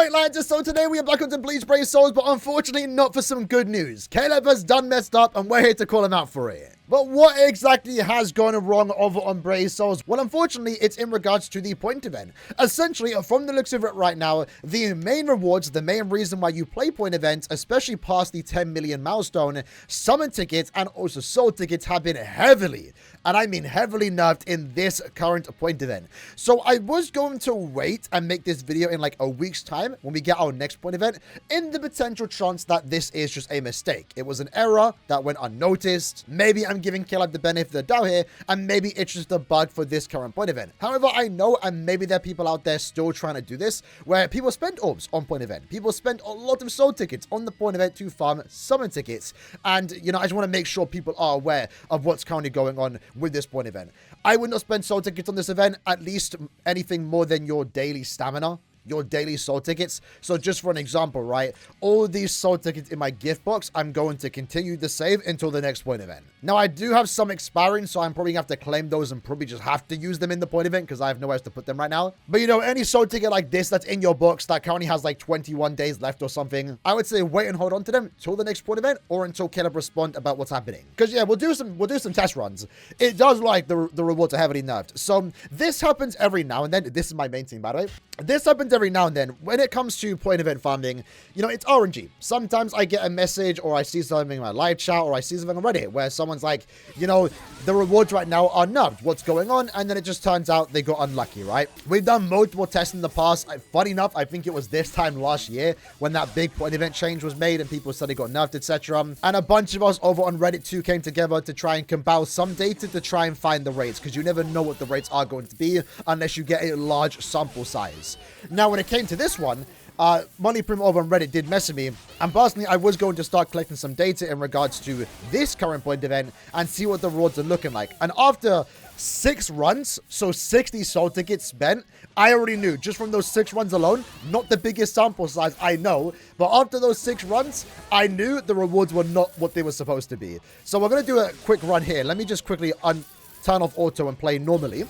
Alright lads, so today we are back onto Bleach Brave Souls, but unfortunately not for some good news. Caleb has done messed up and we're here to call him out for it. But what exactly has gone wrong over on Brave Souls? Well, unfortunately, it's in regards to the point event. Essentially, from the looks of it right now, the main rewards, the main reason why you play point events, especially past the 10 million milestone, summon tickets and also soul tickets have been heavily, and I mean heavily nerfed in this current point event. So I was going to wait and make this video in like a week's time when we get our next point event, in the potential chance that this is just a mistake. It was an error that went unnoticed. Maybe I'm giving Caleb the benefit of the doubt here, and maybe it's just a bug for this current point event. However, I know, and maybe there are people out there still trying to do this, where people spend orbs on point event. People spend a lot of soul tickets on the point event to farm summon tickets. And, you know, I just want to make sure people are aware of what's currently going on with this point event. I would not spend soul tickets on this event, at least anything more than your daily stamina, your daily soul tickets. So just for an example, right, all these soul tickets in my gift box, I'm going to continue to save until the next point event. Now I do have some expiring, so I'm probably gonna have to claim those and probably just have to use them in the point event because I have nowhere else to put them right now. But you know, any soul ticket like this that's in your box that currently has like 21 days left or something, I would say wait and hold on to them till the next point event or until Caleb respond about what's happening. Because yeah, we'll do some test runs. It does like the rewards are heavily nerfed. So this happens every now and then. This is my main thing, by the way. This happens every now and then when it comes to point event farming. You know, it's RNG. Sometimes I get a message or I see something in my live chat or I see something on Reddit where someone's like, you know, the rewards right now are nerfed. What's going on? And then it just turns out they got unlucky, right? We've done multiple tests in the past. Funny enough, I think it was this time last year when that big point event change was made and people said it got nerfed, etc. And a bunch of us over on Reddit too came together to try and compile some data to try and find the rates, because you never know what the rates are going to be unless you get a large sample size. Now, when it came to this one, Money Prim over on Reddit did message me, and personally, I was going to start collecting some data in regards to this current point event and see what the rewards are looking like. And after 6 runs, so 60 soul tickets spent, I already knew just from those 6 runs alone, not the biggest sample size, I know, but after those 6 runs, I knew the rewards were not what they were supposed to be. So we're going to do a quick run here. Let me just quickly turn off auto and play normally,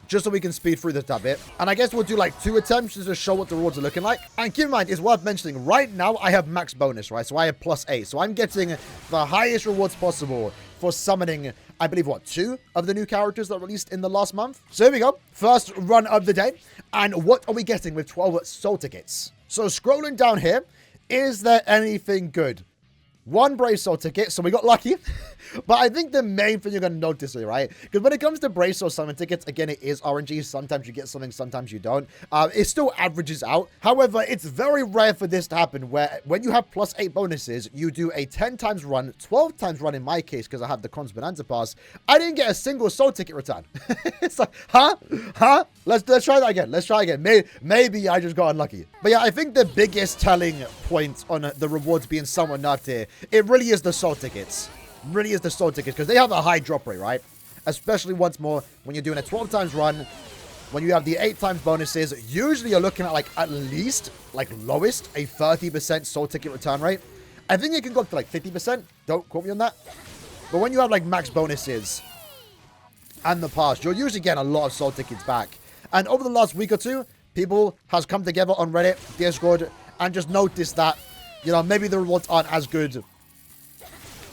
just so we can speed through this a bit. And I guess we'll do like 2 attempts just to show what the rewards are looking like. And keep in mind, it's worth mentioning, right now I have max bonus, right? So I have +8. So I'm getting the highest rewards possible for summoning, I believe, what, 2 of the new characters that released in the last month. So here we go. First run of the day. And what are we getting with 12 soul tickets? So scrolling down here, is there anything good? 1 Brave Soul ticket, so we got lucky. But I think the main thing you're going to notice here, right? Because when it comes to Brave Soul summon tickets, again, it is RNG. Sometimes you get something, sometimes you don't. It still averages out. However, it's very rare for this to happen, where when you have +8 bonuses, you do a 10 times run, 12 times run in my case, because I have the Cons Bonanza Pass. I didn't get a single soul ticket return. It's like, huh? Let's try that again. Let's try again. Maybe I just got unlucky. But yeah, I think the biggest telling point on the rewards being somewhat nerfed here, it really is the soul tickets. Really is the soul tickets, because they have a high drop rate, right? Especially once more when you're doing a 12 times run, when you have the 8 times bonuses, usually you're looking at like at least, like lowest, a 30% soul ticket return rate. I think it can go up to like 50%. Don't quote me on that. But when you have like max bonuses and the past, you're usually getting a lot of soul tickets back. And over the last week or two, people has come together on Reddit, Discord, and just noticed that, you know, maybe the rewards aren't as good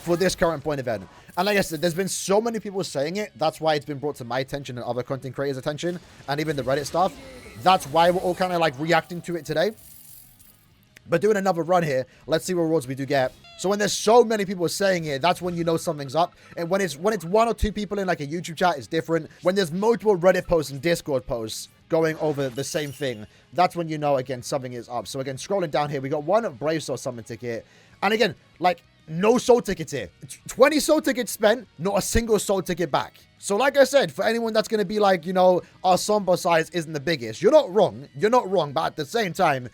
for this current point event. And like I said, there's been so many people saying it. That's why it's been brought to my attention and other content creators' attention, and even the Reddit stuff. That's why we're all kind of like reacting to it today. But doing another run here, let's see what rewards we do get. So when there's so many people saying it, that's when you know something's up. And when it's 1 or 2 people in like a YouTube chat, it's different. When there's multiple Reddit posts and Discord posts going over the same thing, that's when you know, again, something is up. So again, scrolling down here, we got 1 Brave Soul summon ticket. And again, like, no soul tickets here. 20 soul tickets spent, not a single soul ticket back. So like I said, for anyone that's going to be like, you know, our sample size isn't the biggest, you're not wrong. You're not wrong. But at the same time,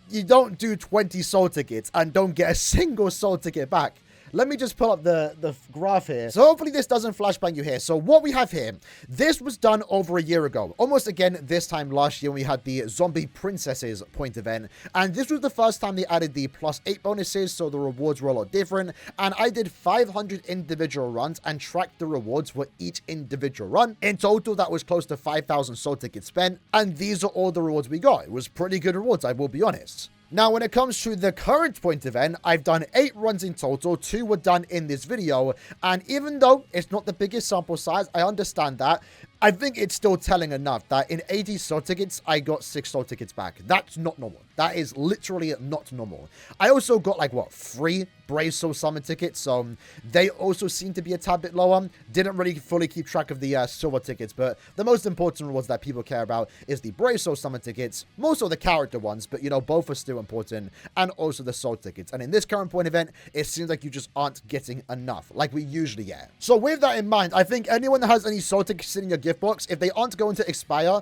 you don't do 20 soul tickets and don't get a single soul ticket back. let me just pull up the graph here. So hopefully this doesn't flashbang you here. So what we have here, this was done over a year ago. Almost again this time last year when we had the Zombie Princesses point event. And this was the first time they added the +8 bonuses, so the rewards were a lot different. And I did 500 individual runs and tracked the rewards for each individual run. In total, that was close to 5,000 soul tickets spent. And these are all the rewards we got. It was pretty good rewards, I will be honest. Now, when it comes to the current point event, I've done 8 runs in total. 2 were done in this video. And even though it's not the biggest sample size, I understand that. I think it's still telling enough that in 80 soul tickets, I got 6 soul tickets back. That's not normal. That is literally not normal. I also got like, what, 3 Brave Soul Summon tickets, so they also seem to be a tad bit lower. Didn't really fully keep track of the silver tickets, but the most important rewards that people care about is the Brave Soul Summon tickets, more so the character ones, but you know, both are still important, and also the soul tickets. And in this current point event, it seems like you just aren't getting enough, like we usually get. So with that in mind, I think anyone that has any soul tickets in your gift box, if they aren't going to expire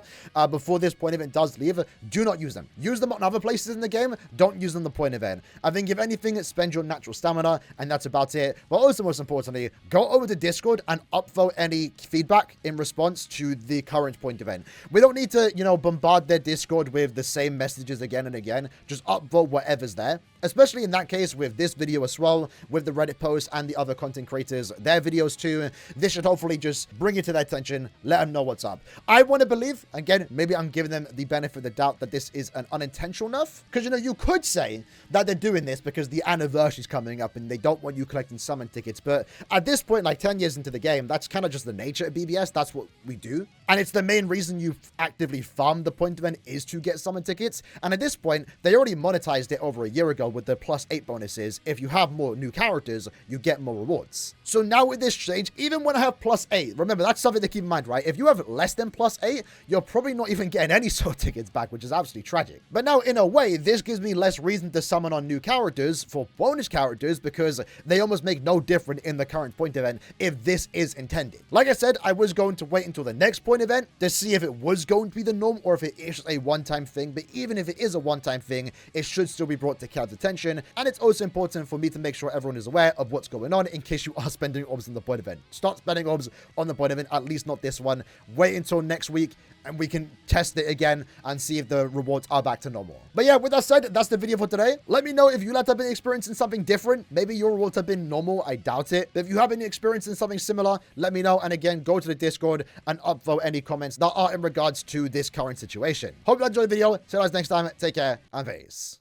before this point event does leave, do not use them. Use them on other places in the game. Don't use them in the point event. I think if anything, spend your natural stamina, and that's about it. But also, most importantly, go over to Discord and upvote any feedback in response to the current point event. We don't need to, you know, bombard their Discord with the same messages again and again. Just upvote whatever's there. Especially in that case with this video as well, with the Reddit post and the other content creators, their videos too. This should hopefully just bring it to their attention, let them know what's up. I want to believe, again, maybe I'm giving them the benefit of the doubt that this is an unintentional nerf. Because, you know, you could say that they're doing this because the anniversary's coming up and they don't want you collecting summon tickets. But at this point, like 10 years into the game, that's kind of just the nature of BBS. That's what we do. And it's the main reason you actively farm the point event is to get summon tickets. And at this point, they already monetized it over a year ago with the +8 bonuses. If you have more new characters, you get more rewards. So now with this change, even when I have +8, remember that's something to keep in mind, right? If you have less than +8, you're probably not even getting any soul tickets back, which is absolutely tragic. But now in a way, this gives me less reason to summon on new characters for bonus characters because they almost make no difference in the current point event if this is intended. Like I said, I was going to wait until the next point event to see if it was going to be the norm or if it is a one-time thing. But even if it is a one-time thing, it should still be brought to Cal's attention. And it's also important for me to make sure everyone is aware of what's going on in case you are spending orbs in the point event. Start spending orbs on the point event, at least not this one. Wait until next week and we can test it again and see if the rewards are back to normal. But yeah, with that said, that's the video for today. Let me know if you have been experiencing something different. Maybe your rewards have been normal. I doubt it. But if you have been experiencing something similar, let me know. And again, go to the Discord and upvote any comments that are in regards to this current situation. Hope you enjoyed the video. See you guys next time. Take care and peace.